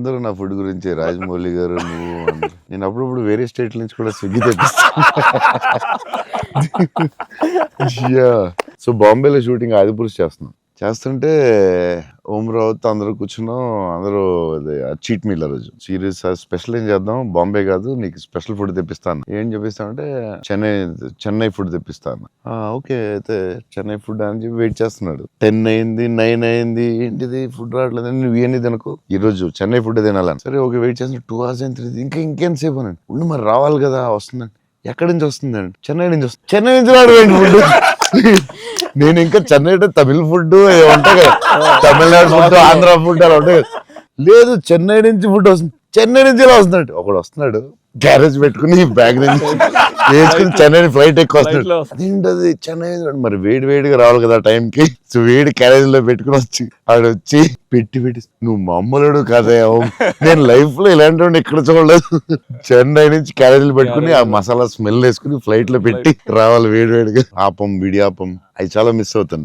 అందరూ నా ఫుడ్ గురించి రాజమౌళి గారు నువ్వు నేను అప్పుడప్పుడు వేరే స్టేట్ నుంచి కూడా స్విగ్గీ తెప్పిస్తాను. సో బాంబేలో షూటింగ్ ఆదిపురుష్ చేస్తుంటే ఓం రావుత్ అందరూ కూర్చున్నాం. అందరూ చీట్ మీల్ ఆ రోజు సీరియస్ స్పెషల్ ఏం చేద్దాం, బాంబే కాదు నీకు స్పెషల్ ఫుడ్ తెప్పిస్తాను. ఏం చెప్పిస్తానంటే చెన్నై ఫుడ్ తెప్పిస్తాను. ఓకే అయితే చెన్నై ఫుడ్ అని చెప్పి వెయిట్ చేస్తున్నాడు. 10 అయింది, 9 అయింది, ఏంటిది ఫుడ్ రావట్లేదు, నువ్వు ఇవన్నీ తినకు ఈ రోజు చెన్నై ఫుడ్ తినాలని. సరే ఓకే వెయిట్ చేస్తున్నా. 2 hours అయింది, ఇంకెంతసేపు అనండి. ఉండి మరి రావాలి కదా, వస్తుందండి. ఎక్కడి నుంచి వస్తుందండి? చెన్నై నుంచి వస్తుంది. చెన్నై నుంచి రావడం ఫుడ్. నేను ఇంకా చెన్నై అంటే తమిళ ఫుడ్ ఉంటాయి కదా, తమిళనాడు ఫుడ్, ఆంధ్ర ఫుడ్ అలా ఉంటాయి కదా. లేదు చెన్నై నుంచి ఫుడ్ వస్తుంది. చెన్నై నుంచి ఇలా వస్తున్నాడు. ఒకడు వస్తున్నాడు గ్యారేజ్ పెట్టుకుని బ్యాగ్ నుంచి వేసుకుని చెన్నై ఫ్లైట్ ఎక్కువ వస్తున్నాడు. అదేంటది చెన్నై మరి వేడిగా రావాలి కదా టైంకి. సో వేడి క్యారేజ్ లో పెట్టుకుని వచ్చి పెట్టి నువ్వు మామూలుడు కదా, నేను లైఫ్ లో ఇలాంటి ఎక్కడ చూడలేదు. చెన్నై నుంచి క్యారేజీలు పెట్టుకుని ఆ మసాలా స్మెల్ వేసుకుని ఫ్లైట్ లో పెట్టి రావాలి వేడిగా. ఆపం విడియాపం అవి చాలా మిస్ అవుతాను.